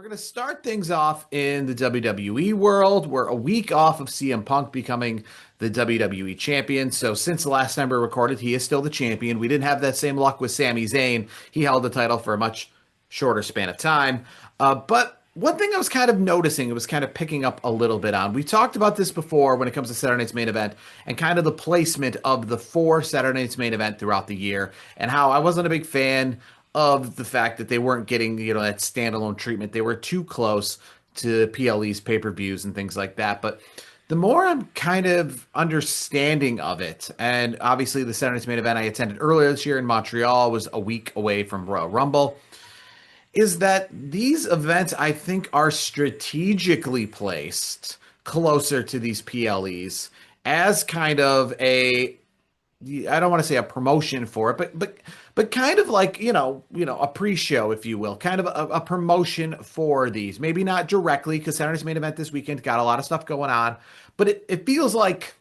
going to start things off in the WWE world. We're a week off of CM Punk becoming the WWE champion. So since the last time we recorded, he is still the champion. We didn't have that same luck with Sami Zayn. He held the title for a much shorter span of time. But one thing I was kind of noticing, it was kind of picking up a little bit on. We talked about this before when it comes to Saturday Night's Main Event and kind of the placement of the four Saturday Night's Main Event throughout the year and how I wasn't a big fan of the fact that they weren't getting, that standalone treatment. They were too close to PLE's pay-per-views and things like that. But the more I'm kind of understanding of it, and obviously the Saturday Night's Main Event I attended earlier this year in Montreal was a week away from Royal Rumble, is that these events I think are strategically placed closer to these PLEs as kind of I don't want to say a promotion for it, but kind of like, a pre-show, if you will, kind of a promotion for these. Maybe not directly, because Saturday's Main Event this weekend got a lot of stuff going on, but it feels like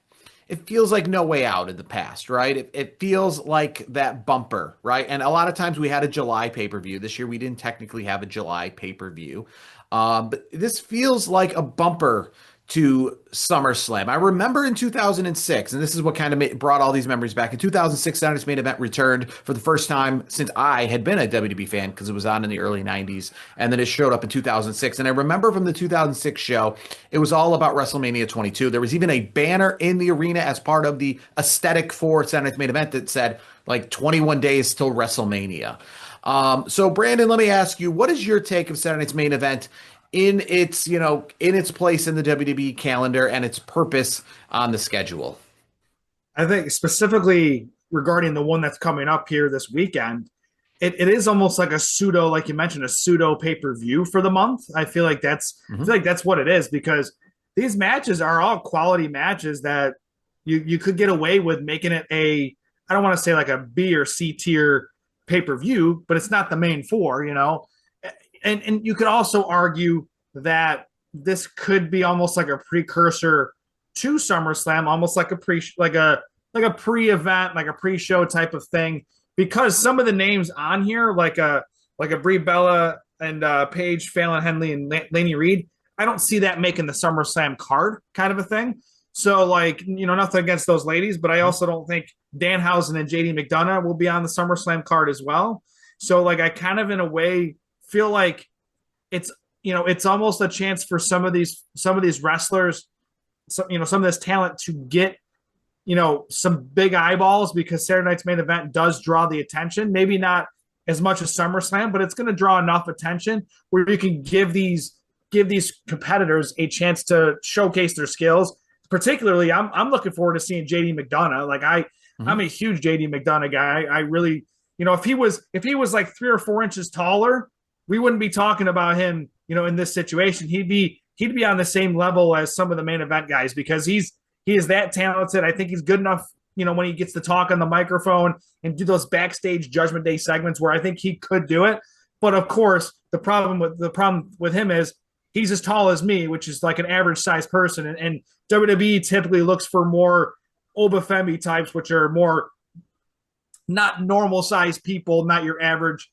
No Way Out in the past, right? It feels like that bumper, right? And a lot of times we had a July pay-per-view. This year we didn't technically have a July pay-per-view. But this feels like a bumper to SummerSlam. I remember in 2006, and this is what kind of brought all these memories back. In 2006, Saturday's Main Event returned for the first time since I had been a WWE fan, because it was on in the early 90s, and then it showed up in 2006. And I remember from the 2006 show, it was all about WrestleMania 22. There was even a banner in the arena as part of the aesthetic for Saturday's Main Event that said, 21 days till WrestleMania. So Brandon, let me ask you, what is your take of Saturday Night's Main Event in its place in the WWE calendar and its purpose on the schedule? I think specifically regarding the one that's coming up here this weekend, it is almost like a pseudo, like you mentioned, a pseudo pay-per-view for the month. I feel like that's what it is, because these matches are all quality matches that you could get away with making it I don't want to say like a B or C tier pay-per-view, but it's not the main four, And you could also argue that this could be almost like a precursor to SummerSlam, almost like a pre-event, like a pre-show type of thing, because some of the names on here, like a Brie Bella and Paige, Fallon Henley, and Laney Reed, I don't see that making the SummerSlam card, kind of a thing. So, nothing against those ladies, but I also don't think Danhausen and JD McDonough will be on the SummerSlam card as well. So, I kind of in a way feel like it's almost a chance for some of these wrestlers, some of this talent to get some big eyeballs, because Saturday Night's Main Event does draw the attention. Maybe not as much as SummerSlam, but it's going to draw enough attention where you can give these competitors a chance to showcase their skills. Particularly, I'm looking forward to seeing JD McDonough. I'm a huge JD McDonough guy. I really, if he was like 3 or 4 inches taller, we wouldn't be talking about him, in this situation. He'd be on the same level as some of the main event guys, because he is that talented. I think he's good enough, when he gets to talk on the microphone and do those backstage Judgment Day segments, where I think he could do it. But of course, the problem with him is he's as tall as me, which is like an average size person. And WWE typically looks for more Obafemi types, which are more not normal sized people, not your average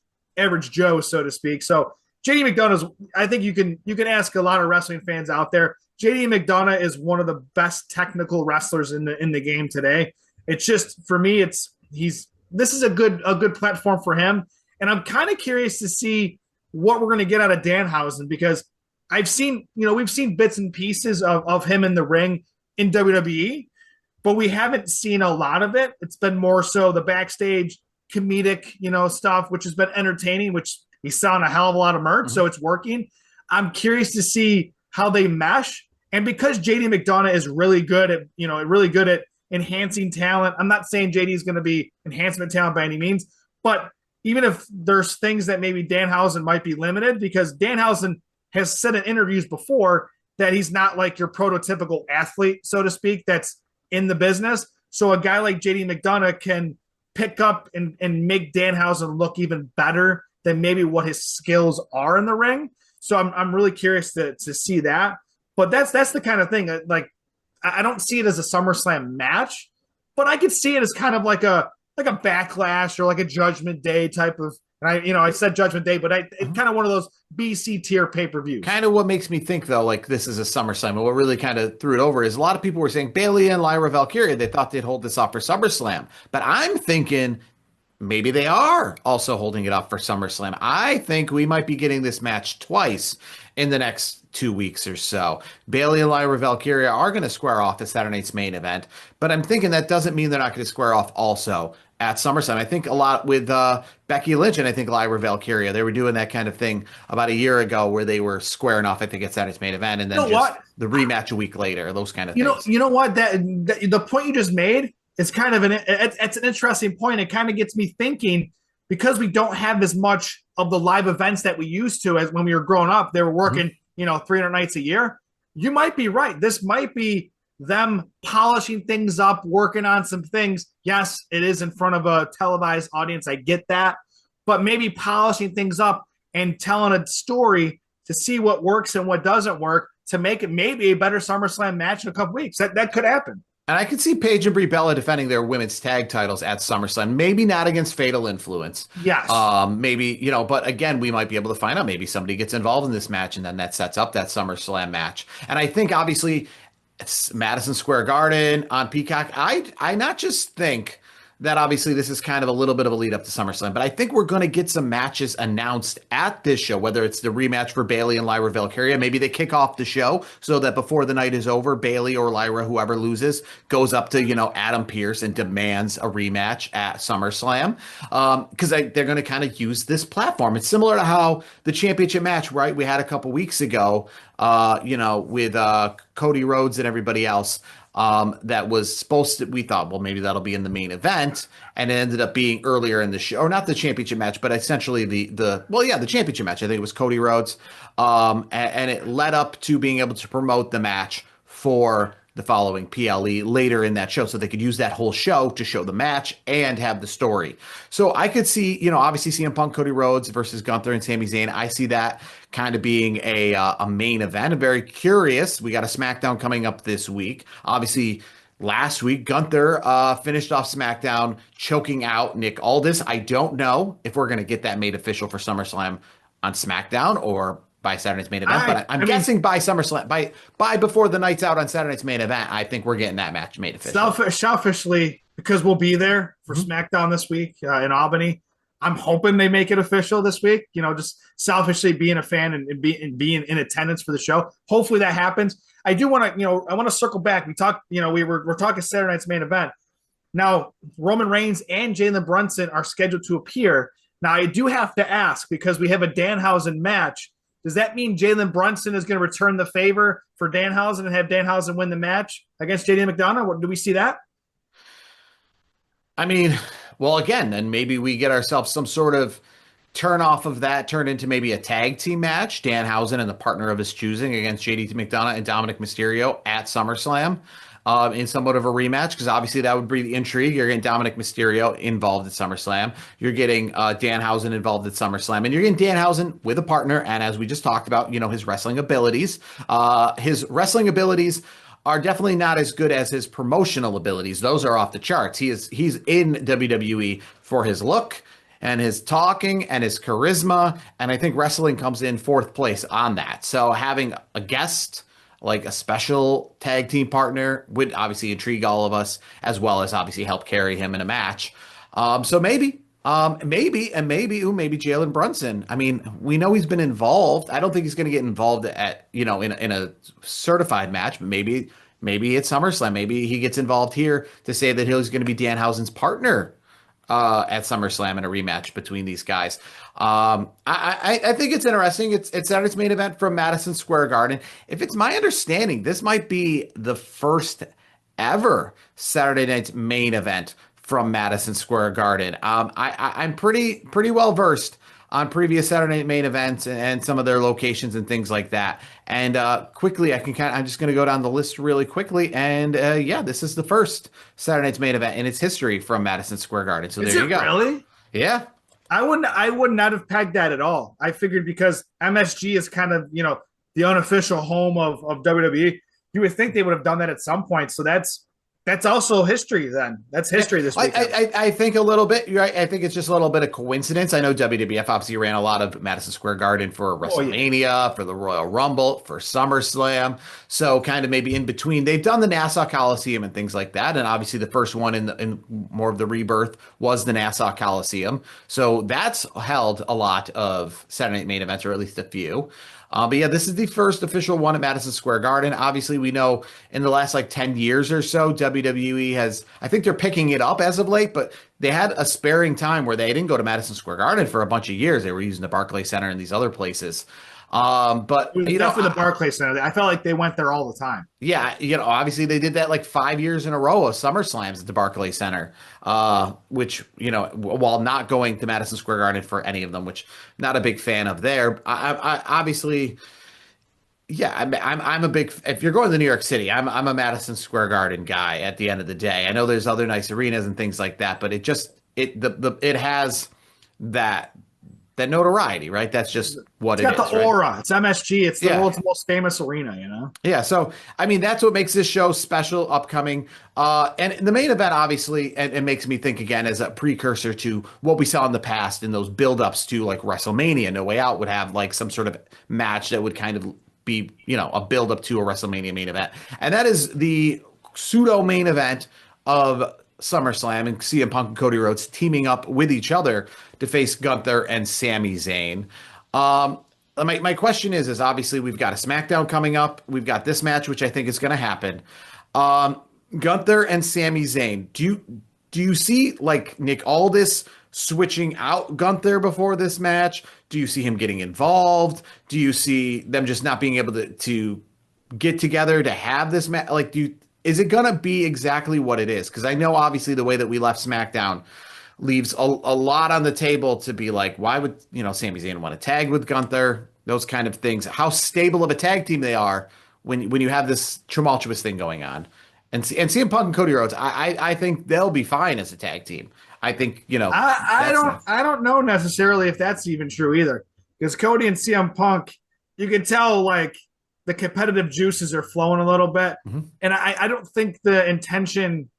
Joe, so to speak. So JD McDonough, I think you can ask a lot of wrestling fans out there. JD McDonough is one of the best technical wrestlers in the game today. It's just, for me, this is a good platform for him. And I'm kind of curious to see what we're going to get out of Danhausen, because we've seen bits and pieces of him in the ring in WWE, but we haven't seen a lot of it. It's been more so the backstage comedic, stuff, which has been entertaining, which he's selling a hell of a lot of merch, so it's working. I'm curious to see how they mesh. And because JD McDonough is really good at enhancing talent, I'm not saying JD is going to be enhancement talent by any means, but even if there's things that maybe Danhausen might be limited, because Danhausen has said in interviews before that he's not like your prototypical athlete, so to speak, that's in the business. So a guy like JD McDonough can pick up and make Danhausen look even better than maybe what his skills are in the ring. So I'm really curious to see that. But that's the kind of thing, like, I don't see it as a SummerSlam match, but I could see it as kind of like a like a Backlash or like a Judgment Day type of. And I said Judgment Day, but it's kind of one of those BC tier pay-per-views. Kind of what makes me think though, like this is a SummerSlam. And what really kind of threw it over is a lot of people were saying Bayley and Lyra Valkyria. They thought they'd hold this off for SummerSlam, but I'm thinking maybe they are also holding it up for SummerSlam. I think we might be getting this match twice in the next 2 weeks or so. Bayley and Lyra Valkyria are going to square off at Saturday night's main event, but I'm thinking that doesn't mean they're not going to square off also at SummerSlam. I think a lot with Becky Lynch and I think Lyra Valkyria. They were doing that kind of thing about a year ago where they were squaring off, I think, at Saturday's main event, and then the rematch a week later, those kind of things. You know what? That the point you just made is kind of it's an interesting point. It kind of gets me thinking because we don't have as much of the live events that we used to as when we were growing up. They were working, 300 nights a year. You might be right. This might be them polishing things up, working on some things. Yes, it is in front of a televised audience. I get that. But maybe polishing things up and telling a story to see what works and what doesn't work to make it maybe a better SummerSlam match in a couple weeks. That could happen. And I could see Paige and Brie Bella defending their women's tag titles at SummerSlam. Maybe not against Fatal Influence. Yes. Maybe, but again, we might be able to find out. Maybe somebody gets involved in this match and then that sets up that SummerSlam match. And I think obviously it's Madison Square Garden on Peacock. I not just think that obviously this is kind of a little bit of a lead up to SummerSlam, but I think we're going to get some matches announced at this show, whether it's the rematch for Bayley and Lyra Valkyria. Maybe they kick off the show so that before the night is over, Bayley or Lyra, whoever loses, goes up to, Adam Pearce and demands a rematch at SummerSlam. Because they're going to kind of use this platform. It's similar to how the championship match, right, we had a couple weeks ago, with Cody Rhodes and everybody else. That was supposed to, we thought, well, maybe that'll be in the main event, and it ended up being earlier in the show, or not the championship match, but essentially the championship match. I think it was Cody Rhodes, and it led up to being able to promote the match for the following PLE later in that show, so they could use that whole show to show the match and have the story. So I could see, obviously CM Punk, Cody Rhodes versus Gunther and Sami Zayn. I see that kind of being a main event. I'm very curious. We got a SmackDown coming up this week. Obviously, last week, Gunther finished off SmackDown choking out Nick Aldis. I don't know if we're going to get that made official for SummerSlam on SmackDown or by Saturday night's main event, but I'm guessing by SummerSlam, by before the night's out on Saturday night's main event, I think we're getting that match made official. Selfishly, because we'll be there for SmackDown this week in Albany, I'm hoping they make it official this week. Just selfishly being a fan and being in attendance for the show. Hopefully that happens. I do want to, I want to circle back. We talked, we're talking Saturday night's main event. Now, Roman Reigns and Jalen Brunson are scheduled to appear. Now, I do have to ask because we have a Danhausen match. Does that mean Jalen Brunson is going to return the favor for Danhausen and have Danhausen win the match against JD McDonough? Do we see that? I mean, well, again, then maybe we get ourselves some sort of turn off of that, turn into maybe a tag team match, Danhausen and the partner of his choosing against JD McDonough and Dominic Mysterio at SummerSlam. In somewhat of a rematch, because obviously that would breed the intrigue. You're getting Dominic Mysterio involved at SummerSlam. You're getting Danhausen involved at SummerSlam. And you're getting Danhausen with a partner. And as we just talked about, his wrestling abilities. His wrestling abilities are definitely not as good as his promotional abilities. Those are off the charts. He's in WWE for his look and his talking and his charisma. And I think wrestling comes in fourth place on that. So having a guest, like a special tag team partner, would obviously intrigue all of us, as well as obviously help carry him in a match. So maybe Jalen Brunson. I mean, we know he's been involved. I don't think he's going to get involved at, in a certified match, but maybe it's SummerSlam. Maybe he gets involved here to say that he's going to be Danhausen's partner at SummerSlam in a rematch between these guys. I think it's interesting. It's Saturday's main event from Madison Square Garden. If it's my understanding, this might be the first ever Saturday night's main event from Madison Square Garden. I'm pretty well versed on previous Saturday night main events and some of their locations and things like that. And quickly, I'm just going to go down the list really quickly. And this is the first Saturday night's main event in its history from Madison Square Garden. So there you go. Really? Yeah. I would not have pegged that at all. I figured because MSG is kind of, the unofficial home of WWE, you would think they would have done that at some point. So that's That's also history. Then that's Yeah, history this weekend. I think a little bit. You're right. I think it's just a little bit of coincidence. I know WWF obviously ran a lot of Madison Square Garden for Oh yeah. WrestleMania, for the Royal Rumble, for SummerSlam. So kind of maybe in between, they've done the Nassau Coliseum and things like that. And obviously, the first one in more of the rebirth was the Nassau Coliseum. So that's held a lot of Saturday Night main events, or at least a few. But yeah, this is the first official one at Madison Square Garden. Obviously, we know in the last like 10 years or so, WWE has, I think they're picking it up as of late, but they had a sparing time where they didn't go to Madison Square Garden for a bunch of years. They were using the Barclays Center and these other places. It But, was you know, definitely the Barclays Center. I felt like they went there all the time. yeah, obviously they did that like 5 years in a row of SummerSlams at the Barclays Center, which, while not going to Madison Square Garden for any of them, which not a big fan of there. I obviously, yeah, I'm a big. If you're going to New York City, I'm a Madison Square Garden guy. At the end of the day, I know there's other nice arenas and things like that, but it has that that notoriety, right? That's just what It's it got is, the right? aura. It's MSG. It's the Yeah. world's most famous arena. You know. Yeah, so I mean that's what makes this show special, upcoming. And the main event, obviously, and it makes me think again as a precursor to what we saw in the past in those build-ups to like WrestleMania. No Way Out would have like some sort of match that would kind of be, a build-up to a WrestleMania main event, and that is the pseudo main event of SummerSlam and CM Punk and Cody Rhodes teaming up with each other to face Gunther and Sami Zayn. My question is obviously we've got a SmackDown coming up. We've got this match, which I think is going to happen. Gunther and Sami Zayn. Do you see like Nick Aldis switching out Gunther before this match? Do you see him getting involved? Do you see them just not being able to get together to have this match? Like, is it gonna be exactly what it is? Because I know obviously the way that we left SmackDown leaves a lot on the table to be like, why would Sami Zayn want to tag with Gunther? Those kind of things. How stable of a tag team they are when you have this tumultuous thing going on. And CM Punk and Cody Rhodes, I think they'll be fine as a tag team. I think I don't know necessarily if that's even true either, because Cody and CM Punk, you can tell like the competitive juices are flowing a little bit, Mhm. and I don't think the intention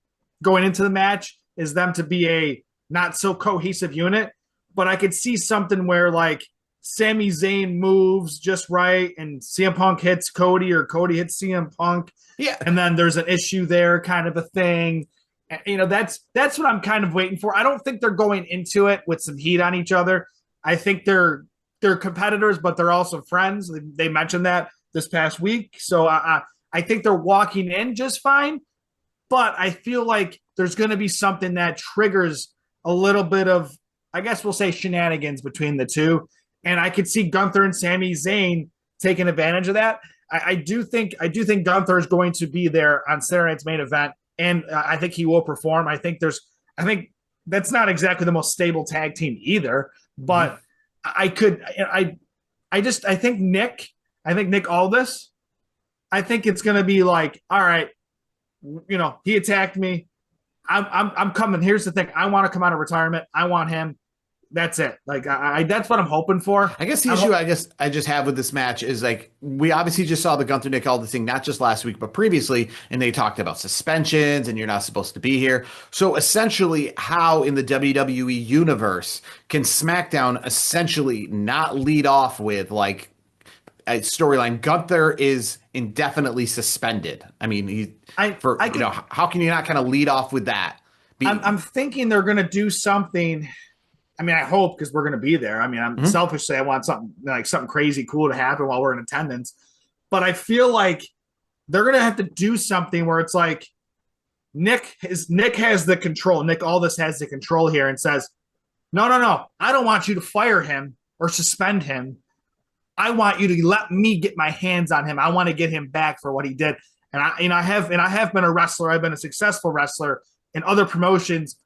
going into the match is them to be a not so cohesive unit, but I could see something where like Sami Zayn moves just right and CM Punk hits Cody or Cody hits CM Punk, Yeah. and then there's an issue there, kind of a thing. That's what I'm kind of waiting for. I don't think they're going into it with some heat on each other. I think they're competitors, but they're also friends. They mentioned that this past week, so I think they're walking in just fine. But I feel like there's going to be something that triggers a little bit of, I guess we'll say, shenanigans between the two, and I could see Gunther and Sami Zayn taking advantage of that. I do think Gunther is going to be there on Saturday night's main event, and I think he will perform. I think that's not exactly the most stable tag team either, but I think Nick Aldis. I think it's going to be like, all right, he attacked me. I'm coming. Here's the thing. I want to come out of retirement. I want him. That's it. Like that's what I'm hoping for. I guess the issue I just have with this match is like we obviously just saw the Gunther Nick Aldis thing not just last week but previously, and they talked about suspensions and you're not supposed to be here. So essentially, how in the WWE universe can SmackDown essentially not lead off with like a storyline? Gunther is indefinitely suspended. I mean, how can you not kind of lead off with that? I'm thinking they're going to do something. I mean, I hope, because we're going to be there. I mean, selfishly, I want something crazy cool to happen while we're in attendance. But I feel like they're going to have to do something where it's like Nick has the control. Nick Aldis has the control here and says, no, I don't want you to fire him or suspend him. I want you to let me get my hands on him. I want to get him back for what he did. And I have been a wrestler. I've been a successful wrestler in other promotions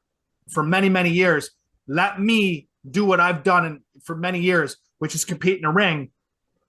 for many, many years. Let me do what I've done for many years, which is compete in a ring.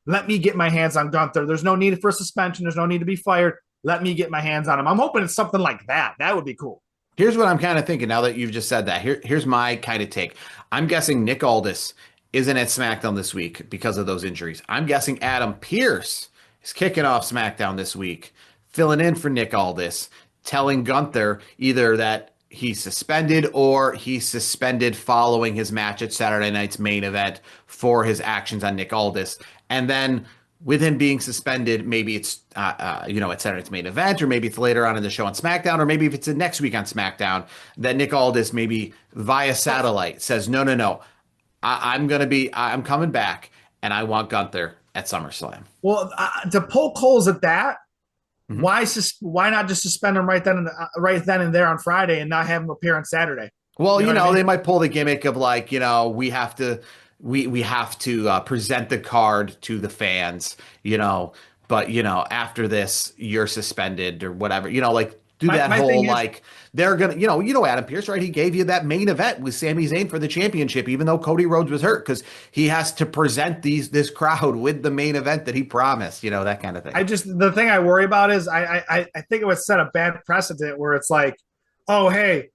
Let me get my hands on Gunther. There's no need for a suspension. There's no need to be fired. Let me get my hands on him. I'm hoping it's something like that. That would be cool. Here's what I'm kind of thinking now that you've just said that. Here's my kind of take. I'm guessing Nick Aldis isn't at SmackDown this week because of those injuries. I'm guessing Adam Pearce is kicking off SmackDown this week, filling in for Nick Aldis. telling Gunther either that he's suspended or he's suspended following his match at Saturday night's main event for his actions on Nick Aldis. And then with him being suspended, maybe it's at Saturday's main event, or maybe it's later on in the show on SmackDown, or maybe if it's next week on SmackDown, that Nick Aldis maybe via satellite says, no, I'm coming back, and I want Gunther at SummerSlam. Well, to poke holes at that, Mm-hmm. why not just suspend him right then and there on Friday and not have him appear on Saturday? Well, You know what I mean? they might pull the gimmick of like, we have to present the card to the fans, but after this you're suspended or whatever, like do that My whole thing is, like they're gonna, Adam Pearce, right? He gave you that main event with Sami Zayn for the championship, even though Cody Rhodes was hurt, because he has to present this crowd with the main event that he promised, that kind of thing. the thing I worry about is I think it would set a bad precedent where it's like, oh, hey,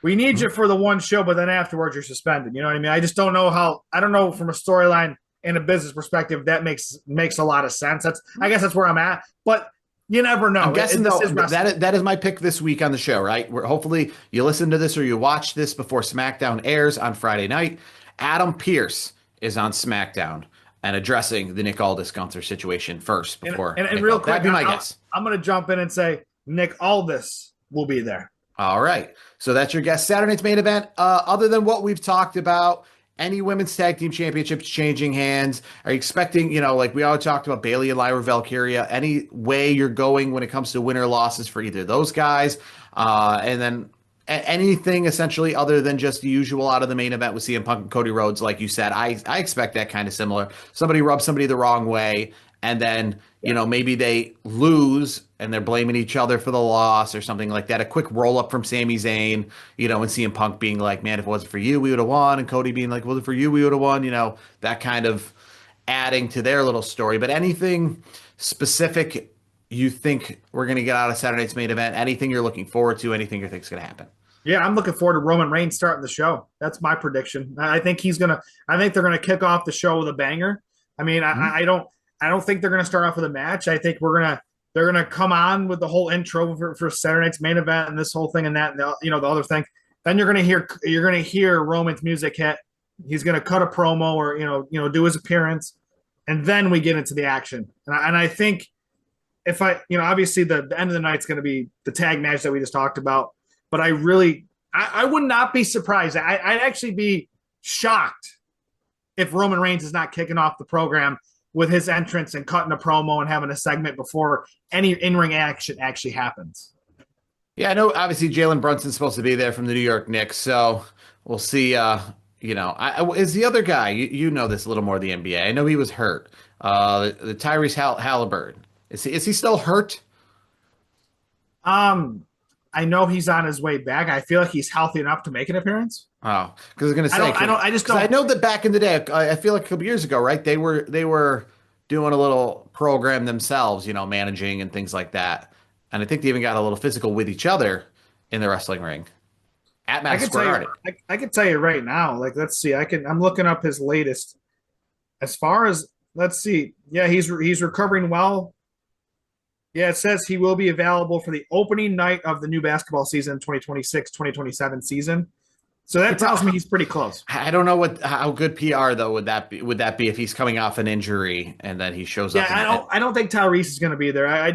we need you for the one show, but then afterwards you're suspended. You know what I mean? I just don't know I don't know from a storyline and a business perspective that makes a lot of sense. I guess that's where I'm at, but you never know. I'm guessing though that is my pick this week on the show, right? Where hopefully you listen to this or you watch this before SmackDown airs on Friday night. Adam Pearce is on SmackDown and addressing the Nick Aldis Gunther situation first before. And real quick, that'd be my guess. I'm going to jump in and say Nick Aldis will be there. All right. So that's your guess. Saturday night's main event. Other than what we've talked about, any women's tag team championships changing hands? Are you expecting, like we always talked about Bayley and Lyra Valkyria, any way you're going when it comes to win or losses for either of those guys? And then anything essentially other than just the usual out of the main event with CM Punk and Cody Rhodes, like you said, I expect that kind of similar. Somebody rubs somebody the wrong way, and then, maybe they lose and they're blaming each other for the loss or something like that. A quick roll up from Sami Zayn, and CM Punk being like, man, if it wasn't for you, we would have won. And Cody being like, well, for you, we would have won, that kind of adding to their little story. But anything specific you think we're going to get out of Saturday night's main event? Anything you're looking forward to? Anything you think is going to happen? Yeah, I'm looking forward to Roman Reigns starting the show. That's my prediction. I think they're gonna kick off the show with a banger. I mean, I don't think they're gonna start off with a match. I think they're gonna come on with the whole intro for Saturday night's main event and this whole thing and that, the other thing. Then you're gonna hear Roman's music hit. He's gonna cut a promo or do his appearance, and then we get into the action. And I think if obviously the end of the night's gonna be the tag match that we just talked about. But I would not be surprised. I'd actually be shocked if Roman Reigns is not kicking off the program with his entrance and cutting a promo and having a segment before any in-ring action actually happens. Yeah, I know obviously Jalen Brunson's supposed to be there from the New York Knicks, so we'll see. Is the other guy, you know this a little more, the NBA. I know he was hurt. The Tyrese Halliburton. Is he still hurt? I know he's on his way back. I feel like he's healthy enough to make an appearance. Oh, because I was going to say, I know that back in the day, I feel like a couple years ago, right? They were doing a little program themselves, managing and things like that. And I think they even got a little physical with each other in the wrestling ring at Madison Square Garden. I can tell you right now. Like, let's see. I'm looking up his latest. As far as, let's see. Yeah, he's recovering well. Yeah, it says he will be available for the opening night of the new basketball season, 2026-2027 season. So that tells me he's pretty close. I don't know how good PR though would that be if he's coming off an injury and then he shows up. Yeah, I don't think Tyrese is going to be there. I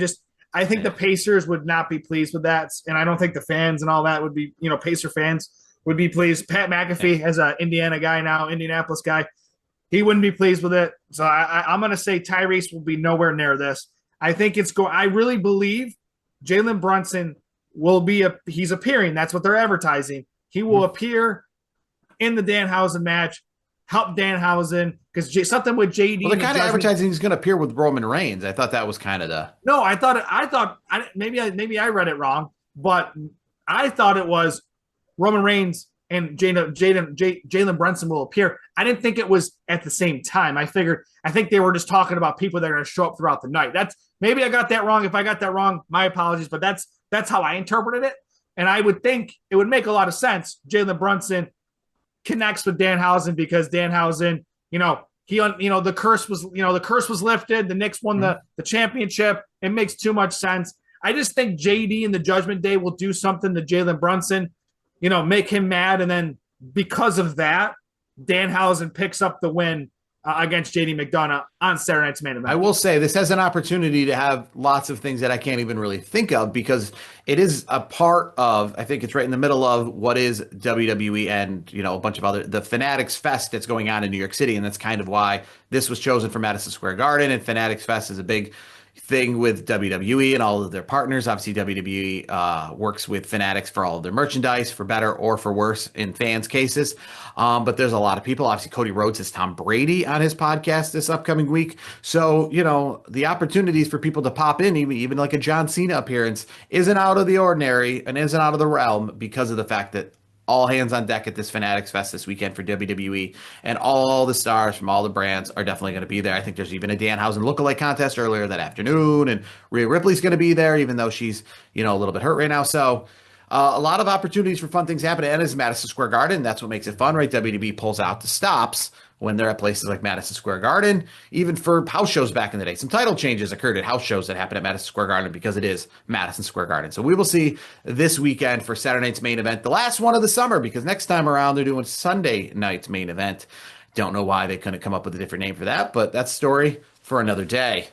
think the Pacers would not be pleased with that, and I don't think the fans and all that would be, Pacer fans would be pleased. Pat McAfee, as an Indiana guy now, Indianapolis guy, he wouldn't be pleased with it. So I'm going to say Tyrese will be nowhere near this. I think I really believe Jalen Brunson he's appearing. That's what they're advertising. He will appear in the Danhausen match, help Danhausen, because something with JD. Well, the kind of advertising he's going to appear with Roman Reigns. I thought that was kind of the. No, maybe I read it wrong, but I thought it was Roman Reigns and Jalen Brunson will appear. I didn't think it was at the same time. I think they were just talking about people that are going to show up throughout the night. Maybe I got that wrong. If I got that wrong, my apologies, but that's how I interpreted it. And I would think it would make a lot of sense. Jalen Brunson connects with Danhausen because Danhausen, the curse was lifted. The Knicks won the championship. It makes too much sense. I just think JD in the Judgment Day will do something to Jalen Brunson, make him mad. And then because of that, Danhausen picks up the win against JD McDonough on Saturday night's main event. I will say this has an opportunity to have lots of things that I can't even really think of because it is a part of, I think it's right in the middle of what is WWE and, a bunch of the Fanatics Fest that's going on in New York City. And that's kind of why this was chosen for Madison Square Garden. And Fanatics Fest is a big thing with WWE and all of their partners. Obviously, WWE works with Fanatics for all of their merchandise, for better or for worse in fans' cases. But there's a lot of people. Obviously, Cody Rhodes has Tom Brady on his podcast this upcoming week. So, the opportunities for people to pop in, even like a John Cena appearance, isn't out of the ordinary and isn't out of the realm because of the fact that all hands on deck at this Fanatics Fest this weekend for WWE, and all the stars from all the brands are definitely going to be there. I think there's even a Danhausen lookalike contest earlier that afternoon, and Rhea Ripley's going to be there, even though she's, a little bit hurt right now. So a lot of opportunities for fun things happening. And it's Madison Square Garden. That's what makes it fun, right? WWE pulls out the stops when they're at places like Madison Square Garden, even for house shows back in the day. Some title changes occurred at house shows that happened at Madison Square Garden because it is Madison Square Garden. So we will see this weekend for Saturday night's main event, the last one of the summer, because next time around they're doing Sunday night's main event. Don't know why they couldn't come up with a different name for that, but that's a story for another day.